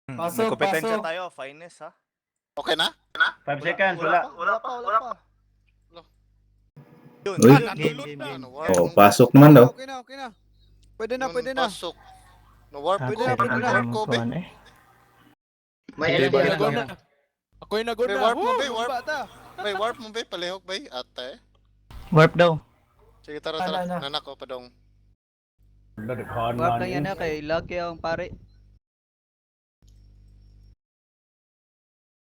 May Pasok, kompetensya pasok. tayo, finest ha. Okay na? 5 seconds, wala. Wala pa. Yun, Uy. natulog na. Ano, warp Oh, mo ba? pasok naman daw. Okay na. Pwede na, Yun, pwede na. Pasok. No-warp Pwede ko. na, pwede na. Warp ko, be. May Hindi ba LB nagod na. na? Ako'y nagod May na. warp mo, be. Woo, Warp. bata. May warp mo, be. Palihok, be. Ate. Warp daw. Sige, tara, tara. Nanak ko pa dong. Warp lang yan na kay lag yung pare.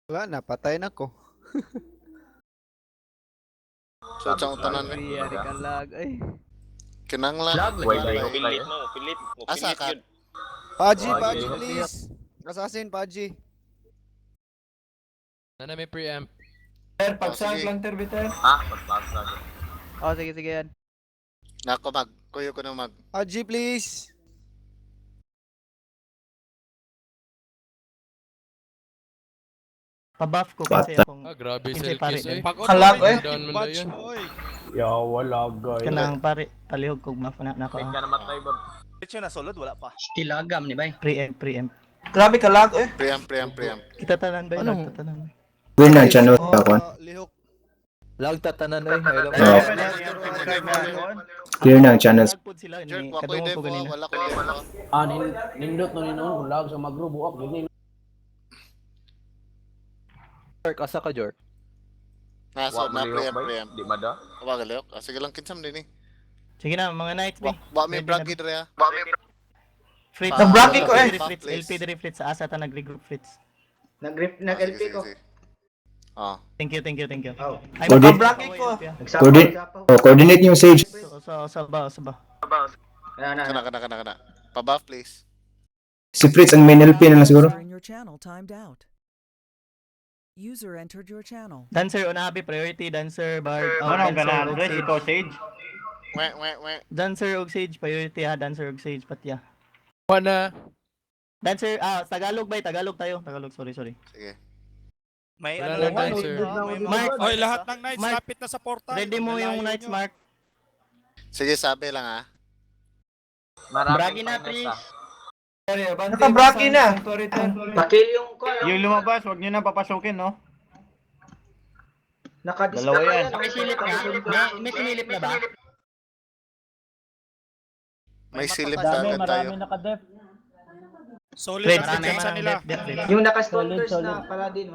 Wala na, patay na ko. So, tsang utanan, be. Yari ka lag. Ay. Kinanglan. Pilit. Asa ka? Paji, please. Assassin, Paji. Sana may preamp. Ter, pagsag lang, Terbiter. Oh, sige yan. Nako, mag. Kuyo ko na mag. Paji, please. Pa-buff ko kasi Bata. akong Grabe Hindi, sa pare. Elkis, Pagod Kalag, na eh. Down man daw yun. Ya, wala, guys. kanang pare palihog kog buff na nako. Diretso na solid, wala pa. Kilagam ni bay. Preempt. Grabe ka lag, eh. Preamp. Kita tanan ba? Ano? Kita tanan. Win ng channel ako. Lihok. Lag tatanan eh. Oh. Clear ng channel. Nagpud sila Jerk, ni wako'y kadungog ko devo. ganina. Wala ko devo. Nindot no ninon, lag sa magro buak gini. Jork, asa ka Jork? Nasa na preamp. Di ba da? Kawagaliyok. Sige lang, kinsam din eh. Sige na mga knights be. Wa may Ready bragi na. dre ha. Fritz. Nag-bragi ko, eh. Fritz, LP diri Fritz sa asa ta nag-regroup Fritz. Nag-LP ko. Ah. Thank you. Oh. Ay Coordinate- mag-bragi ko. Coordinate yung Sage. Sa ba. Kana. Pa-buff please. Si Fritz ang main LP na lang siguro. User in your channel timed out. User entered your channel. Dancer unabi priority dancer bard. Ano ang dancer, ganahan, og guys? sage. Ikaw, Sage. We. Dancer og sage priority ha, dancer og sage patya. Wana. Dancer Tagalog ba? Tagalog tayo. Tagalog, sorry. Sige. May Wala ano lang, naman, dancer. may Mark, Oy, lahat ng knights Mark, lapit na sa portal. ready mo yung Knights Mark. Sige, sabi lang ha. Bragi na please. Nakabraki na. Pakil yung ko. Yung lumabas, wag niyo na papasukin, no? Nakadiscard Dalawa yan. Pakisilip nga. May sinilip na ba? May silip ka agad tayo. naka-def. Solid Fritz, ang depensa nila. Yung naka-stalkers na pala din.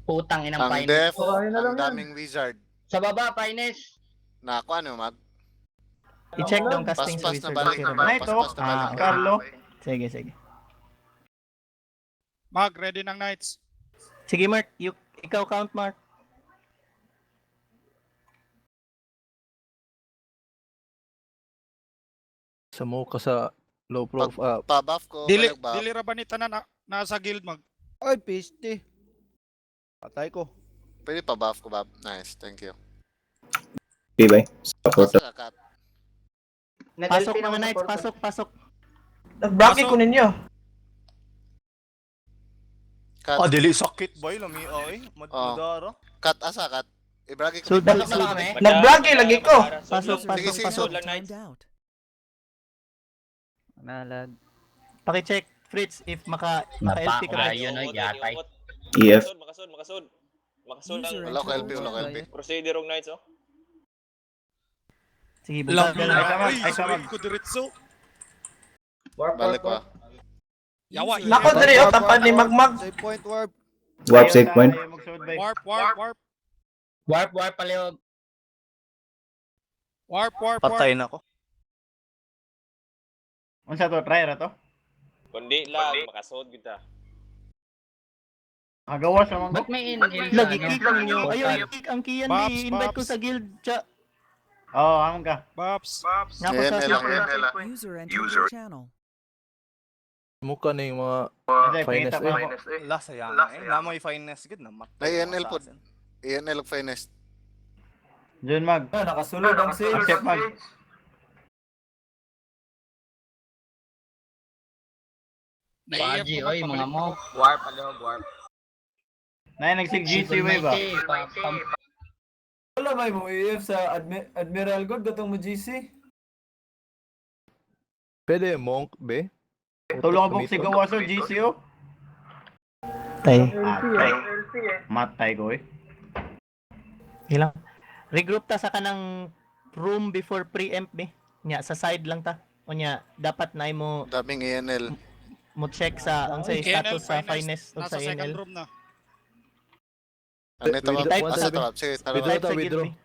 Putang inang Ang def, ang daming wizard. Sa baba, Pines. Na ako ano mag? I-check dong casting sa Paspas na wizard. balik. Okay ra ba? Night, oh. Paspas na balik. Carlo. Sige. Mag, ready ng knights. Sige Mark, ikaw count Mark. Samo ka sa low prof up. Pa-buff ko, Dili buff. dili ra ba ni tanan nasa guild mag? Ay, piste. Patay ko. Pwede pa-buff ko, Bob. Nice, thank you. Okay, bye. Support. Basta ka, Kat. Pasok mga knights, pasok. Nagbraki ko ninyo. Kat, Dili sakit boy lami oy. Madara. Kat, asa, Kat. Ibragi ko. So, pasok na kami. Nagbraki lagi ko. Pasok. Sige, User timed out. Nalag. Paki-check Fritz if maka-LP ka. EF. User Wala ko LP, entered wala ko your LP. channel. Sige, buka ka lang. Ay, Ay, suwid ko diretso. Balik ko. Yawa. Nako, diri, oh, tapan ni Magmag. Save point warp. Warp save point. Warp. Warp palihog. Warp. Patay na ko. Unsa to, try ra to? Kundi lang, makasod kita. Agawas sa mga. Ba't may Lagi kick ninyo. Ayaw kick ang kiyan Babs, di invite ko Babs. sa guild. Cha. Oo, amon ka. Babs. Nako sa User entered your channel. Mukha na yung mga Kasi, finest pakita ko ako. La sayang eh. Namoy fineness gid na mat. Ay, NL po. ENL of finest. Jun Mag. Nakasulod ang save. Accept Mag. Paji, oy, mga mo. Nay nagsig GC wave ba? Wala ba mo EF sa Admiral God gatong mo GC? pwede monk be. Tulong ako sigawa sa GC oh. Matay. Matay ko eh. Ilang. Regroup ta sa kanang room before preempt ni. Nya sa side lang ta. O nya dapat na mo Daming ENL. mo check sa unsay status sa finest o sa NL. Ano ito ba? Type Asa sa- ito? Sige, tara. Withdraw. Type sa withdraw. guild,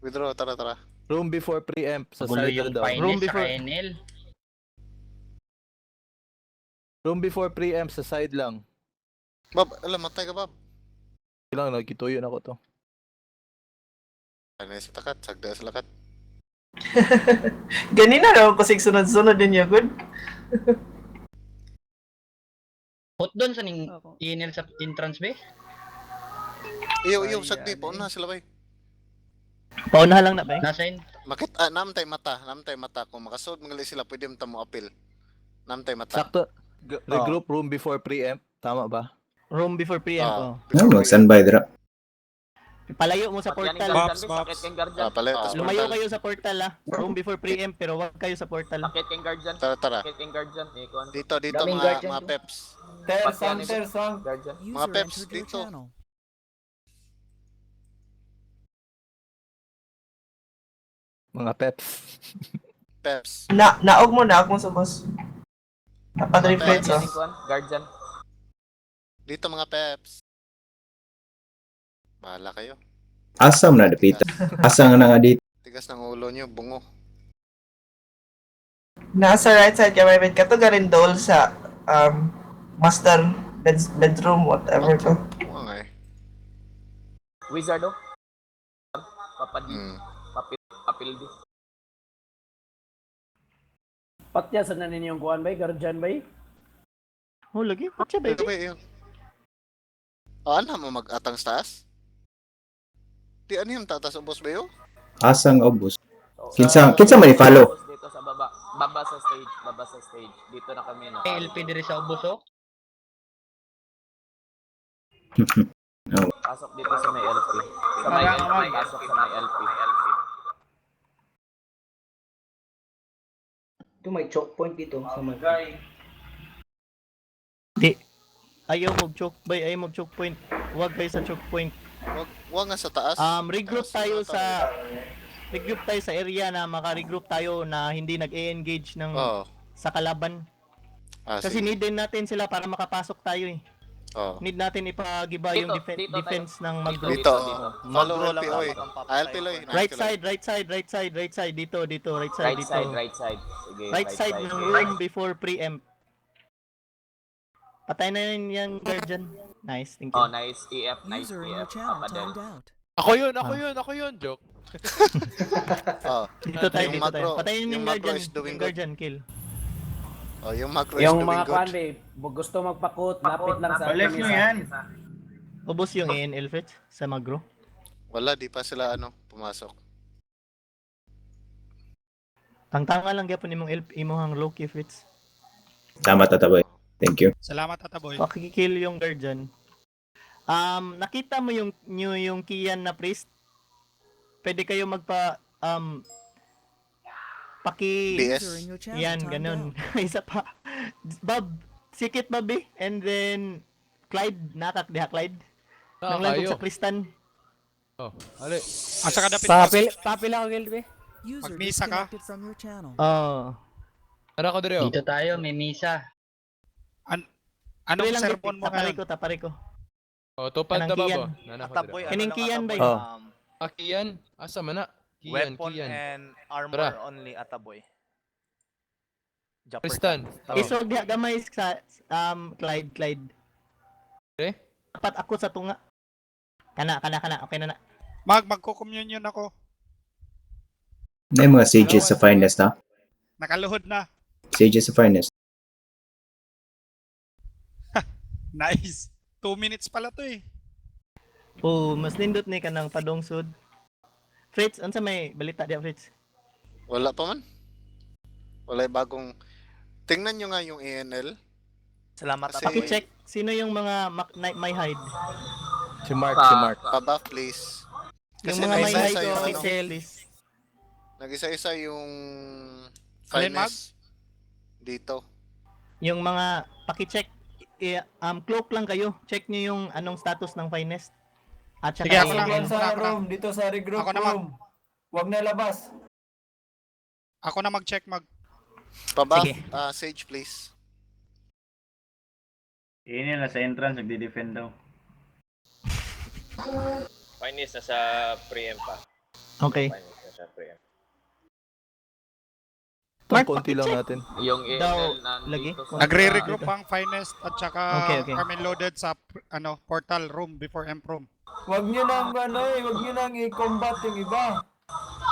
Withdraw, tara. Room before preempt sa Gulo side yung daw. Room finest before- sa NL. Room before preempt sa side lang. Bob, alam, matay ka, Bob. Lang nagkituyo na ko to. Ano sa takat? Sagda sa lakat. Ganina raw kasi sunod-sunod din yun, good. Hot doon sa ning Ako. ENL sa entrance ba? Iyo, sagdi. Pauna sila ba? Paunahan lang na ba? Nasa in. Namtay mata. Kung makasod, magali sila, pwede mo appeal. Namtay mata. Sakto. Regroup room before preempt. Tama ba? Room before preempt. Ah. No, mag-standby dira. Palayo mo sa portal. Pala. Tas Lumayo portal. kayo sa portal Room before preempt pero wag kayo sa portal. Tara. Dito, Daming mga guardian to. peps. Tersang. User peps entered your dito. channel. Mga peps. Peps. Naog mo sa boss. Napag-refresh Dito mga peps. Bahala kayo. Asam na dapita. Asang na nga dito. Tigas ng ulo nyo, bungo. Nasa right side ka, may ka to garin dole sa master bedroom, whatever to. Oo nga eh. Wizardo? Hmm. Patya sa na ninyong kuan bay, guardian bay. Oh, lagi. Patsa Ito baby. ba yun? Ano mo mag-atang sa taas? Di ano yung tatas ubos ba yun? Asang obos. Kinsa man i-follow. Dito sa baba. Baba sa stage. Dito na kami na. LP diri sa Ubuso. Pasok dito sa may LP. Sa may LP. Pasok sa may LP. Ito may choke point dito sa may. Ayaw mo choke bay, ayaw mo choke point. Wag kayo sa choke point. Wag nga sa taas. Regroup tayo sa area na maka-regroup tayo na hindi nag-e-engage ng Oo. sa kalaban. Kasi Sige. need din natin sila para makapasok tayo eh. Oo. Need natin ipagiba yung defense ng mag-group. Dito. Follow Follow lang LP, oy. LP, loy. Right side, dito, right side, dito. Sige. Right side ng room before preempt. Patay na yun yung guardian. Nice, thank you. Nice EF, User in your channel timed out. Ako yun. Joke. Oh. Dito tayo, Yung dito tayo. macro- Patayin yung yung macro guardian, is doing yung guardian kill. Oh, yung macro is Yung doing mga kuan good. bay, gusto magpakot, lapit lang sa Balik nyo yan. Ubos yung ENL fetch sa magro. Wala, di pa sila pumasok. Tangtanga lang gyapon imong imong low-key fetch. Tama tataboy. Thank you. Salamat, Tataboy. Pakikill yung guardian. Nakita mo yung Kian na priest? Pwede kayo magpa User in BS. your channel yan timed ganun. out. Isa pa. Bob, sikit Bobby and then Clyde, nakak diha Clyde. Nang lagog sa Kristan. Oh, ali. Asa ka dapit? Papil ako guild bay. User Magmisa ka? disconnected from your channel. Oh. Ano ko dire? Dito tayo, may misa. Anong Lang sermon mo ngayon? tapari ko. Oh, tupad Kanang na ba Kian. ba? Nana ko Tataboy, dire. Kining lang, Kian ba Tataboy? yun? Kian. Asa man na? Weapon Kian. and armor Tara. only, Ataboy. Tristan. Isog diha gamay sa Clyde. Okay. Dapat ako sa tunga. Kana. Okay na. Magko-communion ako. Na yung mga sages sa finest na. Nakaluhod na. Sages sa finest. Nice. 2 minutes pala to eh. Oh, mas nindot ni kanang padungsod. Fritz, unsa may balita diha Fritz? Wala pa man. Wala yung bagong... Tingnan nyo nga yung ENL. Salamat, Kasi- Ataboy. Paki-check sino yung mga may hide. Si Mark. Pa-buff, please. Yung Kasi mga may nag-isa-isa hide yung ko, ano, please. nag-isa-isa yung... Alin, Mag? finest. Dito. Yung mga paki-check cloak lang kayo. Check nyo yung anong status ng finest. At saka Sige, ako yung- na. Yan sa Ako na. room, dito sa regroup Ako na, mag- room. Huwag na labas. Ako na mag-check Pabuff, Sige. Sage please. Ini na sa entrance, nagdi-defend daw. Finest nasa pre-emp pa. Okay. Finest nasa pre-emp. Mark, konti lang natin. Yung Daw, ANL lagi. nandito sa... Nagre-regroup ang finest at saka Okay. kami loaded sa portal room before emp room. Huwag nyo nang huwag nyo nang i-combat yung iba.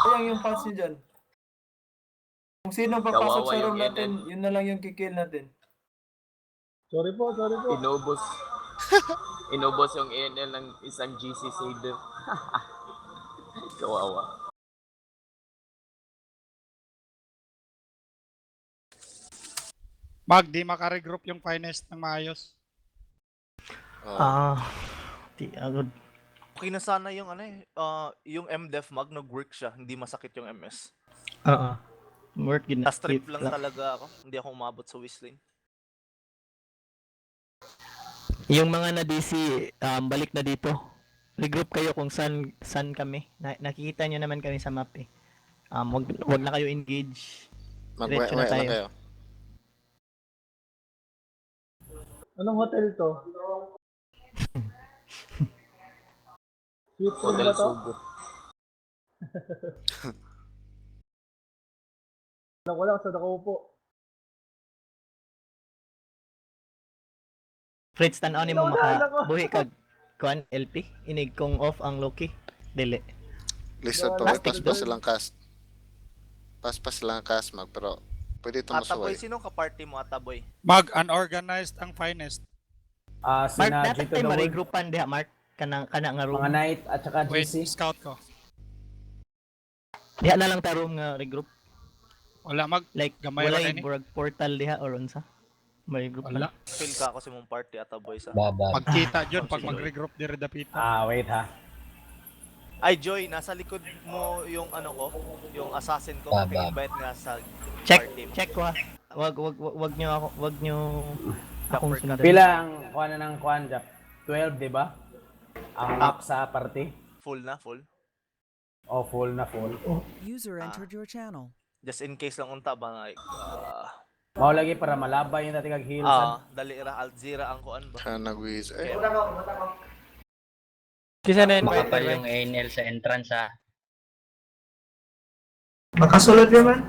Ayan yung pass nyo dyan. Kung sino papasok Kawawa sa room yung natin, yun na lang yung kikill natin. Inubos. Inubos yung ANL ng isang GC Sader. Kawawa. Mag, di makaregroup yung finest ng maayos. Oh. Di agad. Okay na sana yung yung MDef mag nag-work siya, hindi masakit yung MS. Oo. Work gina. Na-strip lang talaga ako, hindi ako umabot sa whistling. Yung mga na DC, balik na dito. Regroup kayo kung saan kami. Nakikita nyo naman kami sa map eh. Wag na kayo engage. Diretso na tayo. kayo. Anong hotel to? Hotel Sugo. Wala sa nakaupo. Fritz, tanaw ni mo makabuhi kag kuan LP. Inig kong off ang Loki. Dili. Listen to, Plastic paspas doon. silang cast. Paspas silang cast mag, pero pwede itong Ataboy, masuway. sino ka-party mo, Ataboy? Mag, unorganized ang finest. Mark, dapat tayo ma-regroupan diha, Mark. Kana nga room. Mga Knight at saka Wait, GC. scout ko. Diha na lang ta room nga regroup. Wala mag, Like, gamay wala ra yung ni. burag portal diha or unsa. Ma-regroup Wala. lang. Feel ka ako sa mong party, Ataboy sa. Magkita dyan pag Sige. mag-regroup dire dapita. Wait ha. Ay, Joy, nasa likod mo yung yung assassin ko. Pag-invite nga sa party mo. Check ko ha. Wag nyo ako, wag nyo akong sundan. Pila ang kuha na ng kuha, Jap? 12, di ba? Ang map sa party? Full na, full. O, full na full. User entered your channel. Just in case lang unta ba nga. Mao lagi para malabay yung dati kag heal. Dali ra, Alzira ang kuan ba? Kaya nag-wiz. Eh, Kisa na invite Makapal yung ANL sa entrance ha. Makasulod naman.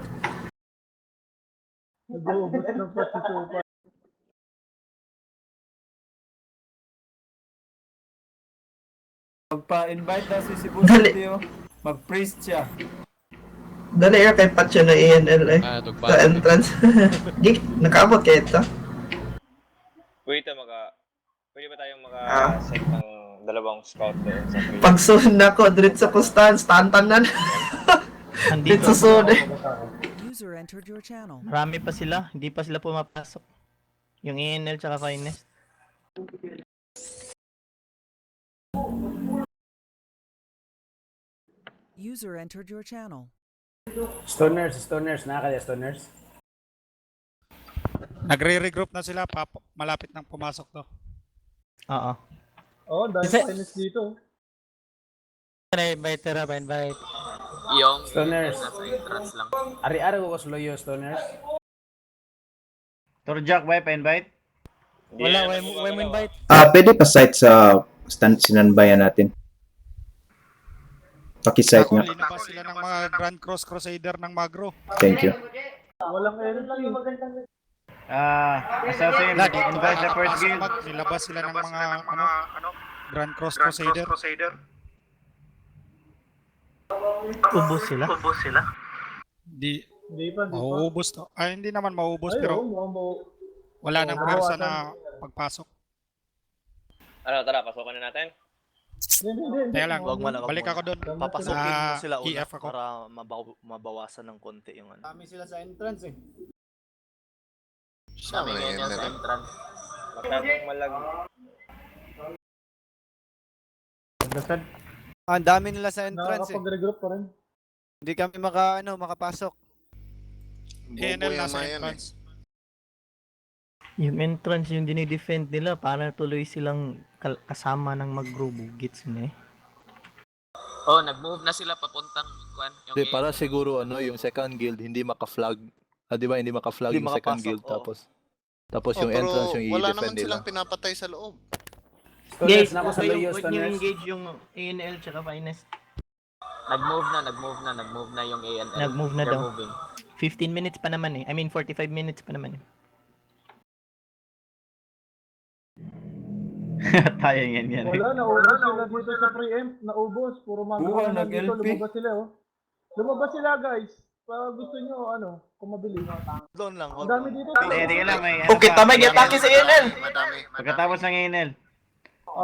Magpa-invite na si Dali. Sibuti, oh. Mag-priest siya. Dali ra kay Patcho na ANL eh. Sa Tugpa. entrance. Di, nakaabot kayo ito. Pwede ba tayong maka-set ng dalawang scout doon sa pre-emp? Pagsunod na ko, diretso ko stantanan. Andito. Diretso sunod eh. User entered your channel. Marami pa sila, hindi pa sila pumapasok. Yung ENL tsaka finest. User entered your channel. Stoners, nakakaya stoners. Nagre-regroup na sila, malapit nang pumasok to. Oo. Oh, dahil finest dito. Invite. Yung Stoners. nasa entrance lang. Ari-ari ko sloyo, stoners. Turjak ba pa-invite? Wala, why mo invite? Pwede pa site sa sinanbayan natin. Paki-site Ako, nga. linabas sila ng mga Grand Cross Crusader ng Magro. Thank you. Walang LP. Assassin, Wala, invite the first guild. Nilabas sila ng mga Grand Cross Crusader. Ubus sila. Di, Hindi pa. mauubos to. Ay, hindi naman mauubos, pero wala nang pwersa na pagpasok. Tara, pasukan na natin. Kaya lang, Wag mo na, wag balik mo ako doon. Papasukin mo Sa sila una EF ako. para mabawasan ng konti yung ano. Kami sila sa entrance eh. Sama na Kami yun ganyan na sa rin. entrance. Magtatong malag. Ang dami nila sa entrance eh. Nakakapag-regroup pa rin. Hindi kami makapasok. ENL Buboy ang nasa mayan eh. entrance. Yung entrance yung dinidefend nila para tuloy silang kasama ng mag-grow gets mo eh. Oh, nag-move na sila papuntang kwan. Hindi, para siguro yung second guild hindi maka-flag. Di ba? Hindi maka-flag Hindi yung second makapasok, guild oo. tapos yung pero entrance yung wala i-defend naman nila. silang pinapatay sa loob. Guys, Students na ako sa huwag Luyos, nyo students. engage yung ANL tsaka finest. Nag-move na yung ANL. Nag-move na They're daw. moving. 15 minutes pa naman eh. I mean 45 minutes pa naman eh. Tayo yan. Wala, naubos sila dito sa preempt. Naubos. Puro mga Oo, ganun dito. nag-LP. Lumabas sila, oh. Lumabas sila, guys. Pag gusto nyo, kung mabili. Doon lang. Ang dami dito. Okay, tamay gitake sa ANL. Madami. Pagkatapos ng ANL,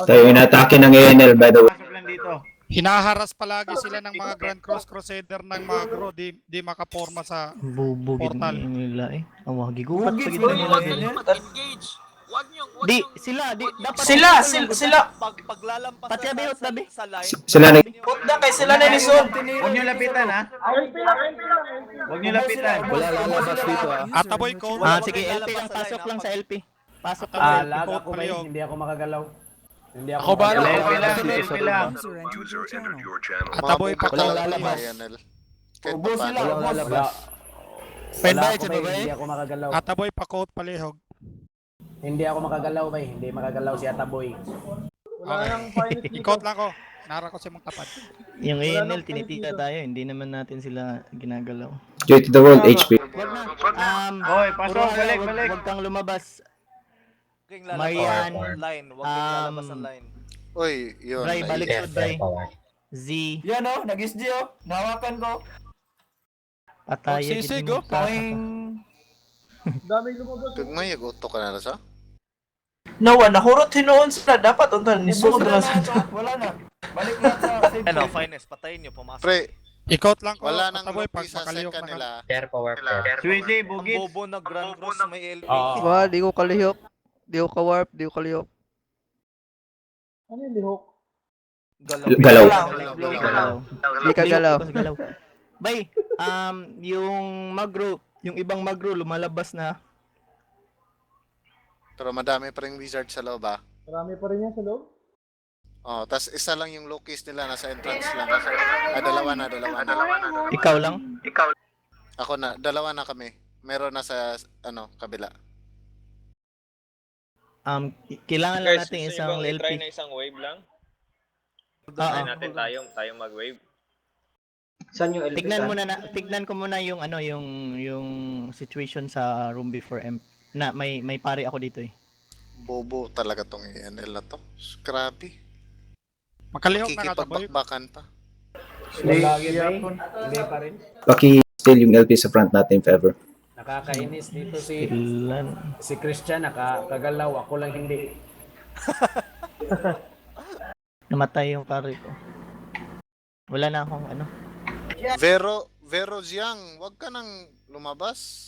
Tayo inatake ng ANL by the way. pasok lang dito. Hinaharas palagi sila ng mga Grand Cross Crusader ng Magro, di makaporma sa Bubugid Portal. nila eh. Awagi ko. Ba't Bugid pagid ba nila yun? din? Mag-engage. Wag nyo. Di, sila, dapat Sila. Paglalampas Pati abi, hot labi. sa line. Sila na Put na kay sila na ni Sun. Huwag nyo lapitan ha. LP lang, LP lang, LP. Huwag nyo lapitan. Wala lalabas dito Ataboy ko. Sige, LP lang. Pasok lang sa LP. Pasok lang. Lag Ipot ako ba? palihog. Hindi ako makagalaw. Hindi ako Ako ba? makagalaw. LP lang. LP lang. User entered your channel. Ataboy pa Walang ko. lalabas. Kahit Ubos pa sila, paano. ubos. Wala. Wala ako ba? Hindi ako makagalaw. Ataboy pa ko palihog. Hindi ako makagalaw ba? Hindi makagalaw si Ataboy. Wala nang finest dito. Ikot lang ko. Nara ko si mong tapat. Yung ANL, tinitira tayo. Hindi naman natin sila ginagalaw. Joy to the world, HP. Wag na. Hoy, pasok. Puro Balik. Wag kang lumabas. Huwag kayong Marian, lalabas ng line. Huwag kayong lalabas ng line. Uy, yun. Bray, balik naiyak. sa Bray. Z, Yan nag-SG Nawakan ko. Pataya. Magsisig, gid mo. Daming lumabas. Kagmay, uto ka na sa? Nawa, nahurot hinoon sila. Dapat untan ni Sun na sa. Wala na. Balik na sa save Ano, point. finest. Patayin nyo. Pumasok. Pre, Ikot lang ko. wala nang Ataboy pag lupi sa makalihok second na ka. nila. Suisi, Ang bugid. bobo na Grand Cross may LP. Oo. Di ko kalihok. Di ko ka-warp. Di ko kalihok. Ano yung lihok? Galaw. Di ka galaw. Galaw. Bay, yung magro, yung ibang magro lumalabas na. Pero madami pa rin wizard sa loob Marami pa rin yan sa loob. Oh, tas isa lang yung locust nila nasa entrance lang. Dalawa na. Ikaw lang? Ako na, dalawa na kami. Meron na sa kabila. Kailangan lang Guys, natin gusto isang nyo bang i-try LP. na isang wave lang? Oo. Try natin tayo mag-wave. Tignan ko muna yung yung situation sa room before M. Na may pare ako dito eh. Bobo talaga tong ENL na to. Grabe. Makalihok na ka, Ataboy. Kikipagbakan pa. Lagi ba? Hindi pa rin. Paki-steal yung LP sa front natin if ever. Nakakainis dito si Ilan? Christian. Nakakagalaw. Ako lang hindi. Namatay yung pare ko. Wala na akong Vero Jiang, wag ka nang lumabas.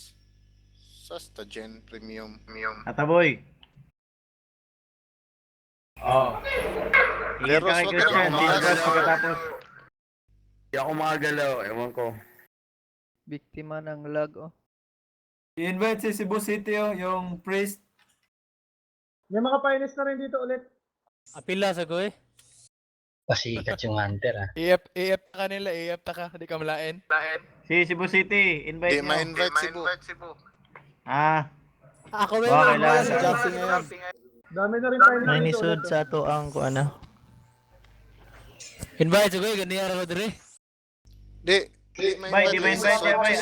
Sasta Gen Premium. Ataboy. Oo. Ingat ka kay Wag ka Christian. nang Di lumabas. ka pagkatapos. Hindi ako makagalaw, ewan ko. Biktima ng lag I-invite si Cebu City yung priest. May mga finest na rin dito ulit. Apila sa ko eh. Pasikat yung hunter EF ta kanila, EF ta ka. Di ka malain. Si Cebu City, invite Di nyo. ma-invite si Bu. Ako Baka kailangan sa Jackson ngayon. Dami na rin finest May dito. nisod sa to ang Invite sa ko eh, ganyan ako dire. Di Bay, di ma-invite si niya, bay.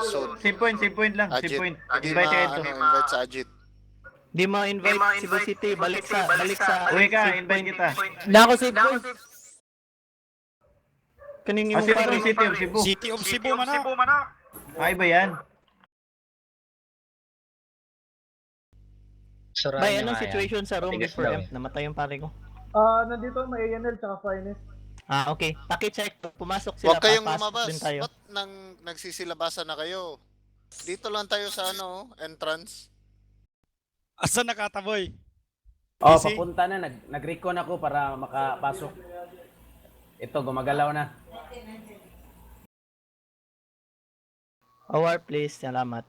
Sod. Si point lang. Si Ajit. point. Di Invite ka ito. invite sa Ajit. Di ma-invite Cebu City, balik sa Uwi ka, invite kita. Na ako save boy. kaning yung Cebu pare. City of Cebu. City of Cebu man na. Ay ba yan? Bay, anong situation sa room before M? Namatay yung pare ko. Nandito may ANL tsaka finest. Okay. Paki-check. Pumasok sila. Huwag kayong papasok lumabas. din tayo. Ba't nagsisilabasan na kayo? Dito lang tayo sa entrance. Asa na ka, Ataboy? Oh, Easy. papunta na. Nag-recon ako para makapasok. Ito, gumagalaw na. Our place. Salamat.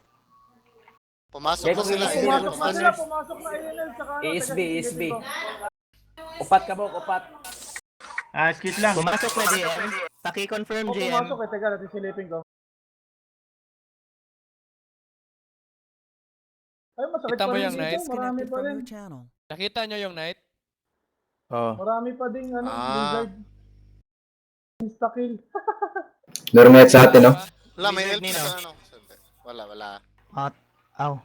Pumasok Deko, na sila. ESB, Ayun, pumasok. ESB. Upat ka, Bok, upat. Excuse lang. Pumasok na JM. Paki-confirm JM. Teka, natin silipin ko. Ay, masakit Kita mo yung User night? disconnected from your channel. Nakita nyo yung night? Oh. Marami pa ding insta-kill. Normal sa atin, no? Wala, may Wizard LP Nino. sa ano. Wala. Aw.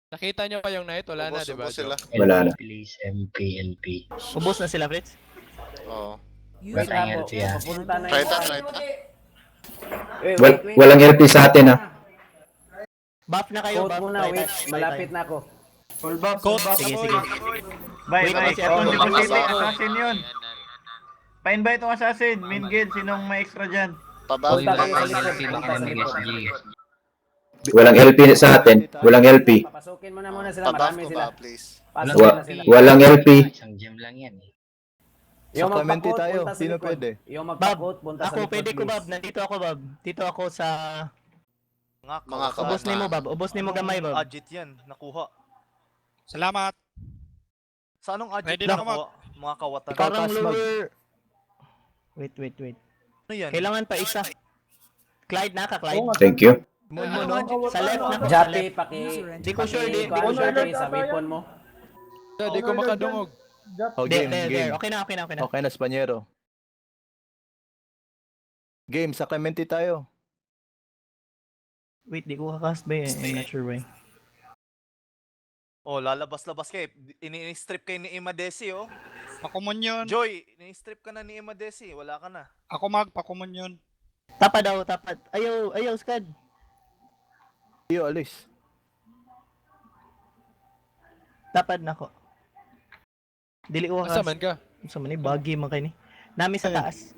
Nakita nyo pa yung night? Wala na, Ubos, di ba? ubos sila. Wala na. Ubos na sila, Fritz. Oo. User Papunta na Try yung... ta. Walang LP sa atin, ha? Buff na kayo, Quote buff. muna, wait. Malapit na ako. Full buff. Sige, sige. Bye, Wait, bye. kasi ako, Kung lumabas posible, ako. assassin yun. Pa-invite ang assassin. Main guild, sinong may extra dyan? Pabawi Punta na kayo sa lang. likod. Punta sa likod. Walang LP sa atin. Walang LP. Papasukin mo na muna sila. Pabuff Marami ko sila. ba, please? Pasukin na sila. Walang LP. Yung Supplemente magpa-quote, tayo. punta sa Sino likod. pwede? Yung Bob, magpa-quote, punta sa ako, likod. pwede ko, please. Bob. Nandito ako, Bob. Dito ako sa... Mga Ubos ni mo, Bob. Ubos ni mo gamay, Bob. Ajit yan, nakuha. Salamat. Sa anong ajit Ready na ako, nakuha? Mga kawatan. Parang Tatas, Bob. lower... Wait. Ano yan? Kailangan pa isa. Clyde, Clyde. Thank you. Sa left na ko, sa Jati, left. Di ko sure, di ko sure. sa weapon mo. Di ko makadungog. Oh, game. Okay na. Okay na, Spanyero. Game, sa Clemente tayo. Wait, di ko kakast ba eh. I'm not sure why. Oh, lalabas-labas kayo. Ini-strip kayo ni Imadesi, oh. Pakumon yun. Joy, ini-strip ka na ni Imadesi. Wala ka na. Ako pakumon yun. Tapad daw, tapad. Ayaw, Scad. Iyo, alis. Tapad na ko. Dili ko Asa kakast. man ka? Sa man eh, bagay man kayo ni. Nami sa taas.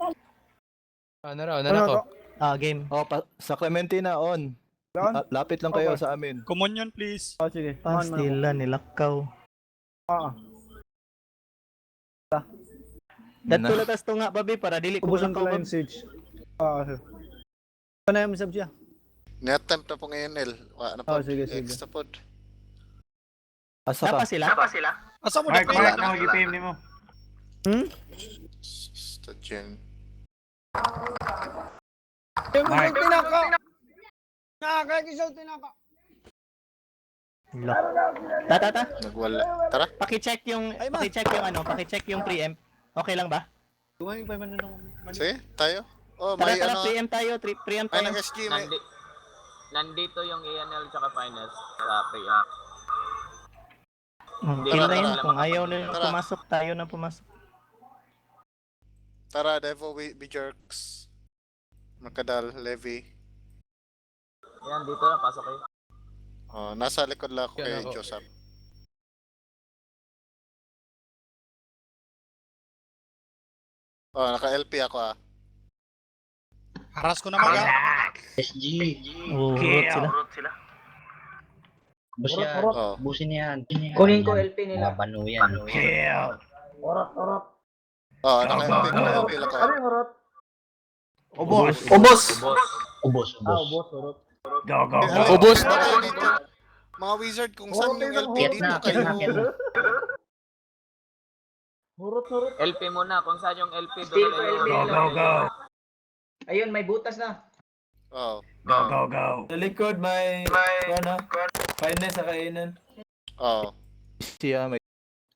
Ano na ko? Game. Oh, sa Clemente na, on. Lapit lang kayo sa amin. Kumon yun, please. Sige. Pastila, nilakaw. Na. Dato latas to nga, babi, para dili ko Ubusan ko lakaw, lang Bob. yung siege. Ano yung sab siya? Ni-attempt na pong NL. Wala na po. Sige. Extra pod. Asa Napa ka? sila? Asa mo na Mark, na mag-i-pay ni mo. Stadyan. Ta. Nagwala. Tara. Paki-check yung preempt. Okay lang ba? Sige, tayo. Oh, Tara, may ano. preempt tayo, preempt May tayo. nag-SG. May... Nandito yung ANL tsaka finance sa pre-app. Yun na yun. Tara. Kung ayaw na Tara. pumasok, tayo na pumasok. Tara, Devo, be jerks. Makadal, Levy. Yan, dito na, pasok kayo. Oh, nasa likod lang ako Yan kay ako. Joseph. Oh, naka-LP ako ah. Haras ko naman ka. Oo, hurot sila. Oh. Kunin ko LP nila. Oh, naka-LP lang ako. Ubos. Ubos. Mga wizard, kung saan yung LP dito kayo. LP muna, kung saan yung LP Steal doon ko kayo. LP nila. Go. Ayun, may butas na. Oh. Go. Sa likod may finance sa kainan. Oh. Siya, may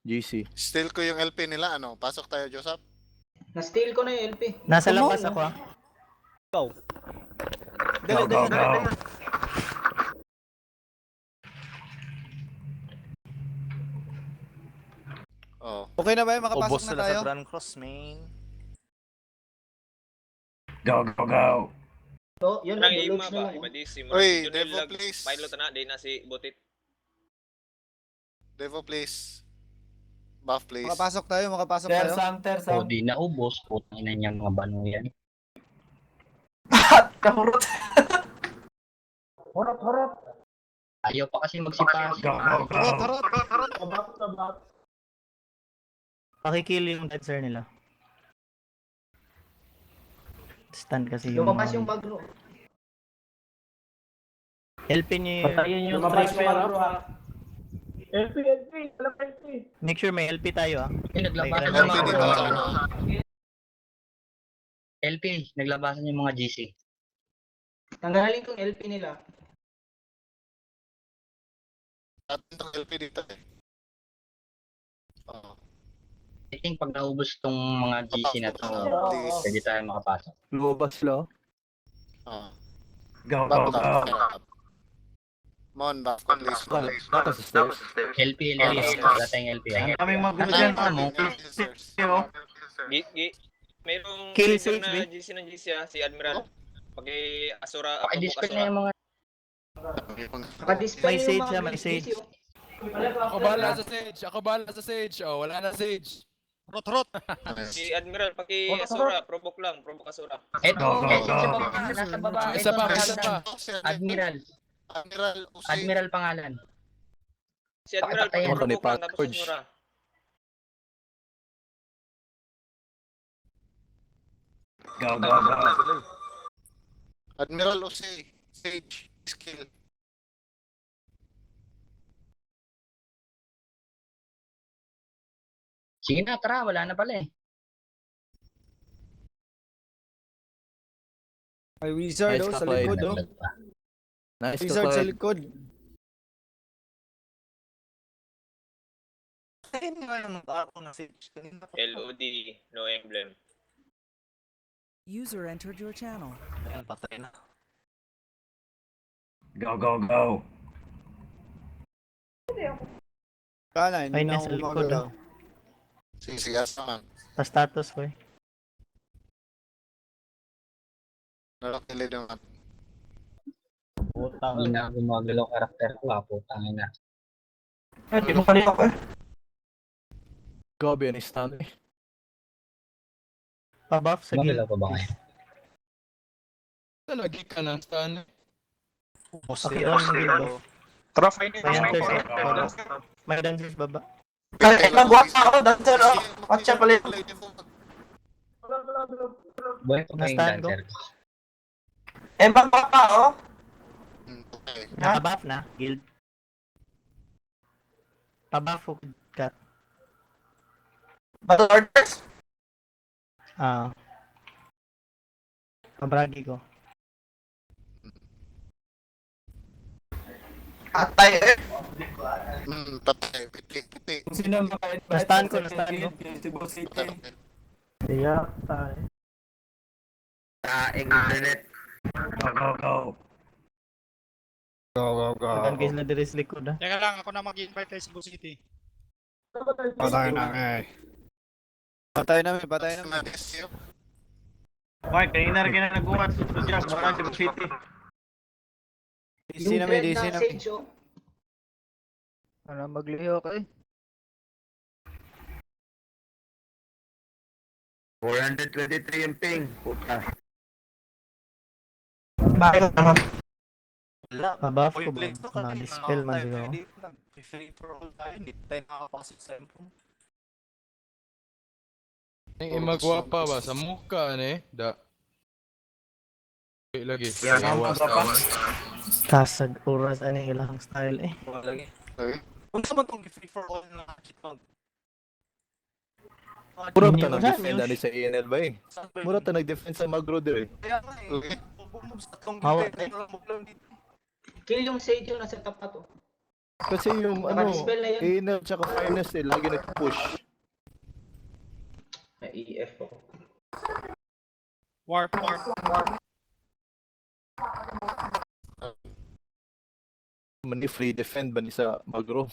GC. Steal ko yung LP nila, ano? Pasok tayo, Joseph. Na-steal ko na yung LP. Nasa labas ako ah. Go. Oh. Okay na ba yun? Ubos sila sa Grand Cross, man. Go. So, yun Nang na, ima bulogs ba? na lang. Imadisi mo. Uy, Devo, please. Pilot na, di na si Butit. Devo, please. Buff, please. Makapasok tayo. Tersang. Di na ubos. Putang ina niya mga bano yan. Kahurot. Horot. Ayaw pa kasi magsipas. Pakikill yung dancer nila. Stand kasi yung... Lumabas yung bagno. LP niyo Patayin yung transfer bro ha. LP. make sure may LP tayo ah. Naglabasan May- yung mga LP dito sa ano. LP, naglabasan yung mga GC. Tanggalin kong LP nila. Atin tong LP dito eh. Oo. I think pag naubos tong mga GC na to, Please. pwede tayo makapasok. Lumabas lang. Oo. Go, Back up. Mon, back up please. Naka sa stairs. LP, wala tayong LP. Ang daming magulo Ano dyan. mo? Mayroong Kill sensor safe, na eh. GC ng GC si Admiral. Asura, Paki-dispel na yung mga... May sage ah, may sage. Ako bahala sa Sage. Ako bahala sa Sage. Oh, wala na Sage. Rot. Si Admiral, Asura, provoke Asura. Eto, sa baba, nasa baba. Isa Eto, pa, pangalan. isa pa. Admiral. Admiral pangalan. Si Admiral, Pakatayin. provoke lang, tapos George. Asura. Go. Admiral Usay. Sage. Skill. Sige na, tara, wala na pala eh. May wizard Nice oh, ka, sa Clyde. likod oh. Nice ka, Wizard sa Clyde. likod. LOD, no emblem. User entered your channel. Go. Kana, Ay, hindi na nasa ako likod gumagalaw. Sisigas naman. Sa status ko eh. Nakakilid naman. Hindi na gumagalaw karakter ko, putang ina. Hindi mo kanina ko eh. Gabi yan, stun eh. Pa-buff sa guild. Gumagalaw pa ba kayo? Lagi ka ng stun eh. Paki-on yung guild buff. May hunters eh. May dancers baba. Nagwak ako, dancer oh. Watch out palit. Buhay pa kayong Nastaan ko. dancer. Bang papa oh. Okay. Naka-buff na, guild. Pa-buff ko ka. Battle orders. Pabragi ko. Atay eh. Patay. Piti. Sino ang makain? Nastaan ko. Si Boss City. Kaya tayo. Go. Tagan guys na diris likod ah. Teka lang, ako na mag-invite kay Cebu City. Patay na eh. Patay namin. Okay, kanina rin na nagbuhat. Jack, baka si Boss City. DC namin. Ano magliho ka eh? 423 yung ping. Puta. Bakit naman? Pa-buff ko ba? Na-dispel man siguro. Free for all tayo. Hindi tayo nakakapasok sa impong. Ang imagwapa ba? Sa muka eh. Da. Lagi. Kasag oras ano yung ilang style eh. Lagi. Okay. Kung saan man itong free for all na kitong? Mura Hindi ta mo nag-defend na, ani sa ENL ba eh. Mura ta nag-defend sa Magro dire. Kaya nga eh. Okay. Bumubog sa tatlong Hawak gilid. Lang dito. Kill yung Sage yung nasa tapat oh. Kasi yung ano, Naka-dispel na yun. ENL tsaka Finest eh, lagi nag-push. May EF ko. Warp. Mani free defend ba ni sa Magro?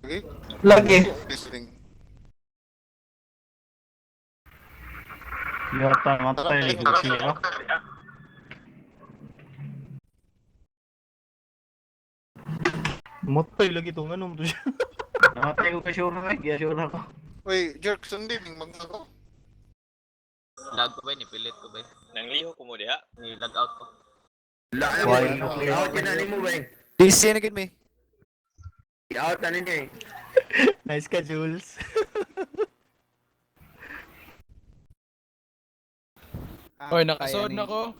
Okay. Lagi. Listening. Yata, matay likod siya. Motay lagi to, ano mo to siya? Namatay ko kay Shura eh. Kaya Shura ko. Uy, Jerk, sundin. Magmagaw. Lag ko ba? Nipilit ko ba? Nangliho ko mo diha. Ni-lag out ko. Out yun ani mo ba? DC na gid me. Out ani niya eh. Nice ka, Jules. Oy, nakasod na ko.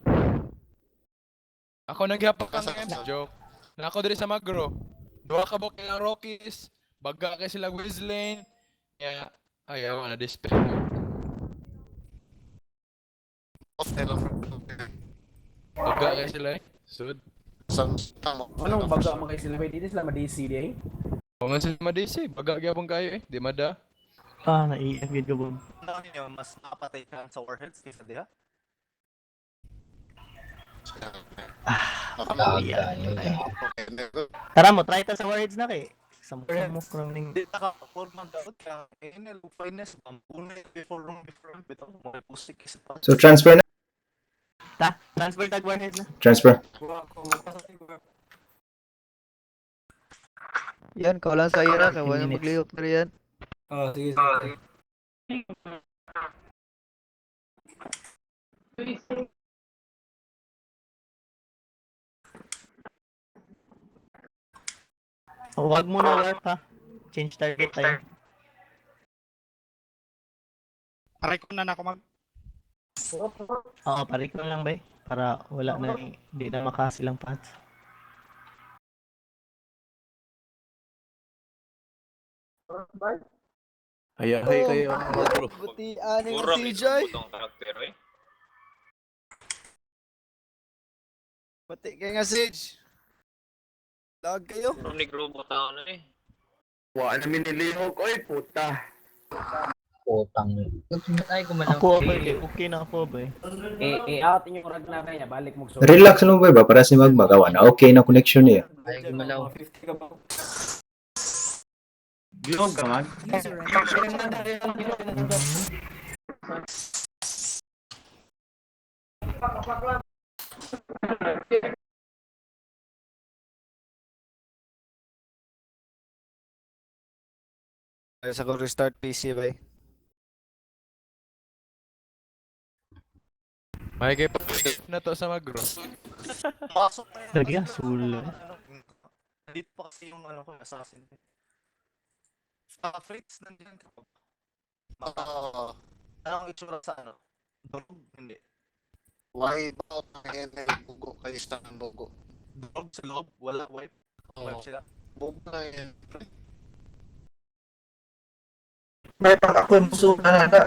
Ako nagyapon ka ng joke. Nako diri sa Magro. Duha ka ba kay Rockies? Baga kay sila Wizlane. Kaya ayaw na despair. Baga kay sila eh. Sud. Anong baga mo kay sila? Wait, hindi sila ma-DC di eh? O nga sila madisi. Baga gyapon kayo eh. Di mada. Naiagid ko Bob. Ano niyo, mas nakapatay ka sa warheads kaysa diha? Tara mo, try ta sa warheads na kay. Samok lang ning. Di taka forma dapat ka inel finance pampunay before bitaw mo pusik isa pa. So transfer na? Transfer tag warheads na. Transfer. Yan, kawalan sa ira. Kawalan maglihok na yan. Sige, sige. Huwag mo na warp ha. Change target tayo. Aray ko na ako mag... Oo, pare ko lang ba para wala na, hindi na makasilang paths. Hay kayo ang Magro. Butian ng Mura CJ. itong karakter eh. Pati kayo nga Sage. Lag kayo. Mura ni Grubo tao na eh. Wala namin nilihok. Oy, puta. Putang. Ay, kumalaw. Ako ba okay na ako ba I-out niyo rag na kaya balik mo so. Relax lang ba? Para si magmagawa na. Okay na connection niya. Ay, kumalaw. 50 ka ba? Bilog ka man? User entered Ayos ako restart PC ba? May kay na to sa Magro. Pasok na yun. Lagi sula. Dito pa kasi yung ano ko, assassin. Sa Fritz, nandiyan ka pa. Anong itsura sa ano? Durog? Hindi. Why about na yan bugo kayo sa bugo? Durog sa loob? Wala wipe? Wipe sila? Bugo na yan. May pag ako yung musuka na na.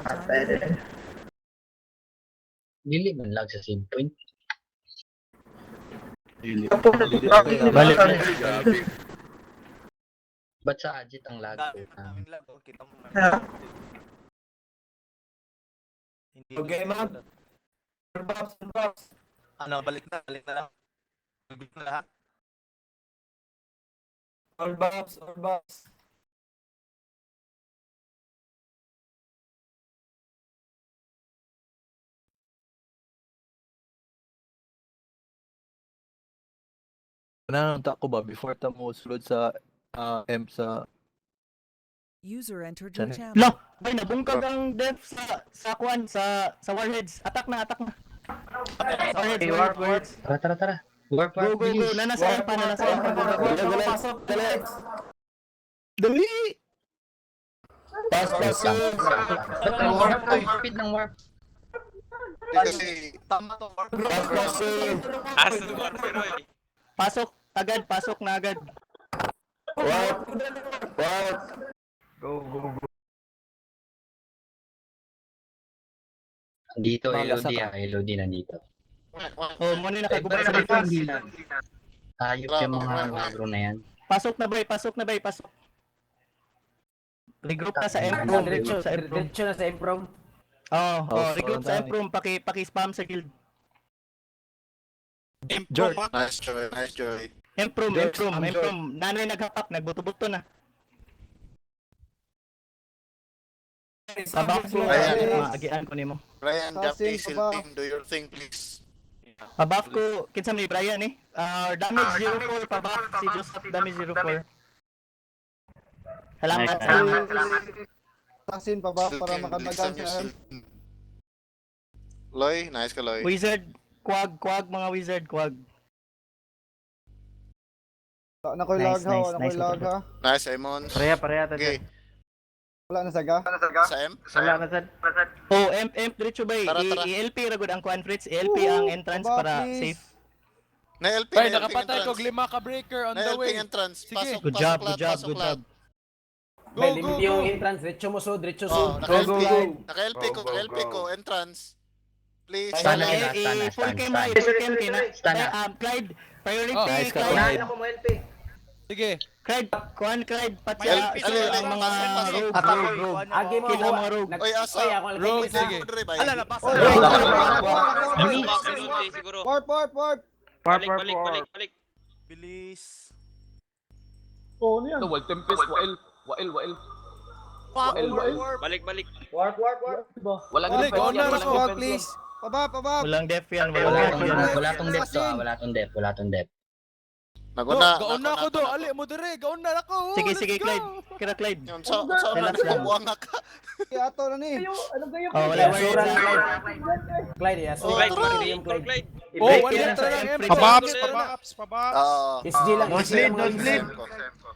Dili man lag sa same point. Balik na. Ba't sa Ajit ang lag? Daming lag. Kita mo na. Ha? Hindi Okay, ma'am. Ano, balik na lang. Balik na lahat. All box. Nananta ko ba before ta mo sulod sa M sa User entered your channel. Lo, bay nabungkag ang def sa kwan sa warheads. Attack na. Warheads. Tara. Warp, Go. bilis. Nanasa pa. Pasok. Dali. Ba't ang warp? Speed ng warp. Kasi Tama to, Mark. Asa ng warp pero eh. Pasok na agad. Go. Dito, Elodie nandito. Oh, mo na nakagubad sa defense. Ayop yung mga Magro na yan. Pasok na bay. Regroup na sa M-Prom. Diretso na sa Improm. Regroup sa M-Prom. Paki-spam sa guild. George. nice joy. M-Prom. Nanay naghapak, nagbuto-buto na. Pabak ko, maagian ko nimo. Brian, jump diesel team, do your thing please. Pabak ko, kinsa may Brian eh. Damage 04 pabak si Joseph, damage 04. Salamat. Tasin pa ba para makanagan sa Loy, nice ka Loy. Wizard, quag mga wizard, quag. na ko'y lag ha. Nice, Emon. Pareha Okay. Wala na saga. Sa M? Wala na sad. Oh, M diretso ba? Tara. I-LP ra gud ang Quan Fritz, i-LP ang entrance para Please. safe. Na LP, Ay, na LP nakapatay ko entrance. 5 ka breaker on Na the LP way. entrance. Sige. Pasok, Good pasok job, lahat, good job, pasok good lahat. job. Go, May go, limit go. yung entrance. Diretso mo sud, diretso Oh, sud. naka-LP. go. Naka-LP ko, naka-LP ko, entrance. Please. Stun na, Eh, stun na, full stun, cam stun. na, full cam na. Stun na. Clyde, priority, Oh, nice ka, Clyde. Clyde. Sige. Clyde, kuhan Clyde, pati May ang LP, ano, mga pasok. rogue, Attack rogue, rogue. Agi mo Kill ang mga rogue. Oy, asa. Oy, ako Rogue, nagkikita. sige. Ala, nabasa. Siguro. Warp. Balik, balik, balik, balik. Bilis. Ito, Wild Tempest, Wael. Fuck, Wael. warp. Balik, balik. Warp. Walang Dali, defense go yan, na, walang Roswag, defense please. Pabab. Walang def yan, Wala walang tong, def yan. wala tong depth to, wala tong depth. Naguna. Gaon na ako do. Ali mo dire. Gaon na ako. Sige, Let's sige, go. Clyde. Kira, Clyde. Yun, sa Relax lang. buwang ka. Ato na ni. Ano kayo? Oh, wala worries. Asuran, Clyde. Clyde, Oh, asuran. Clyde, tara. Clyde, Clyde, Clyde. Oh, Break one yan letter sa lang. April. Pabaps, pabaps. Oo. SG lang. No SG split, lang no mga split. isa.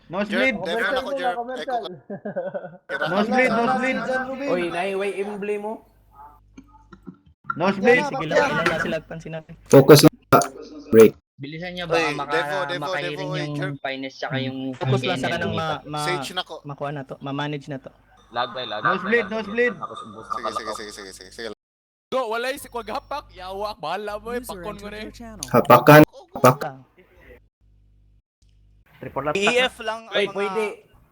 No split. Defend ako, Jer. Eko ka. No split. Oy, naiway emblem mo. No split. Sige lang, ilan na sila pansin natin. Focus lang sa break. Bilisan niya Oy, baka Devo, makahirin oy, yung Jer. finest tsaka yung Focus lang sa enemy kanang lumipat. Sage na ko. makuha na to, ma-manage na to. Lag by lag. No split. Sige. Go, walay si Kwaghapak. Yawa, bahala mo eh. User Pakon ko entered na eh. your channel. Hapakan. EF lang ang Oy, mga... pwede.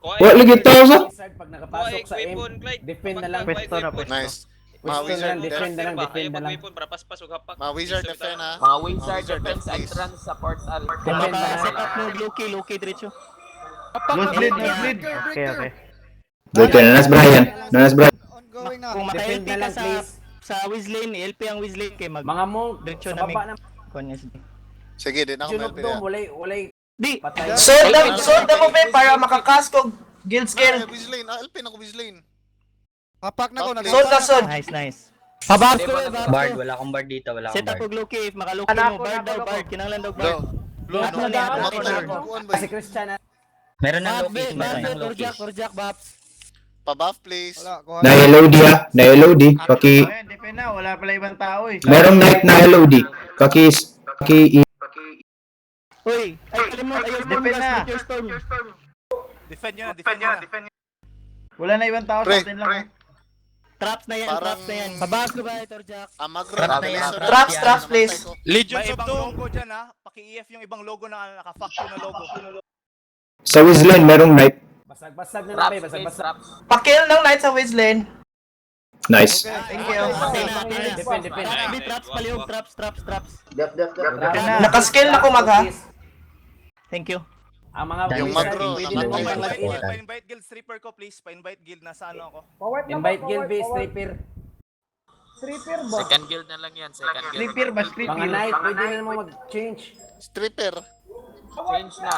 Wa lagi tao sa. Wizard pag nakapasok sa M. Weapon, Clyde. Defend na lang. Pwesto na, Nice. Mga Pwesto na wizard, lang, defend na lang, Ayaw defend na lang. mag-weapon para paspas o hapak. mga wizard defend ha. Mga wizard Wizard defense please. entrance sa portal. Kung Defend na maka-set lang. up mo, Loki, diretso. Hapak No na, split, breaker, no split. breaker, breaker. Break ka. Nanas Brian. Ongoing na. Kung Defend maka-LP na ka lang, sa please. Wizlane, LP ang Wizlane kay mag Mga monk, diretso sa na baba mig. na. Kuha niya sige. Sige, din ako Junok may doon, walay Di! patay. Sold na mo be para makakas ko guild skill. Wizlane. LP na ko Wizlane. Hapak na ko. Sold na sold. Nice. Pabab ko. Bard, wala akong bard dito, wala Set akong up bard. og Loki, if maka-Loki mo, Bard daw, Bard. Kinanglan daw, Bard. Lahat na niya, lahat na niya. Kasi Christian na. Meron ng Loki, meron ng Loki. Torjak, Baps. Pabuff please. Na LOD ha. Na LOD. Paki. Defend na. Wala pala ibang tao eh. Merong knight na LOD. Paki. Uy, ay kalimut, ayaw mo Defend na. Meteor Storm. Defend nyo na. Wala na ibang tao sa atin lang. Traps na yan, Parang- traps na yan. Babas ko ba, Torjak? Magro. Traps na yan, Traps please. May ibang logo dyan ha. Paki-EF yung ibang logo na naka-factory na logo. Sa Wizlane, merong knight. Basag-basag na namin, Traps, please, basag-basag. traps. Pakill ng knight sa Wizlane. Nice. Thank you. Defend. Traps, palihog, traps. Nakaskill na ko magha. Thank you. Ang mga Yung wizard, magro, pwede namatay naman sa mag-EF. Pa-invite guild stripper ko please. Pa-invite guild. Nasa ano ako. Invite guild base, stripper. Second guild na lang yan, second guild. Sleeper ba? Mga knight, pwede na naman mag-change. Stripper. Change na.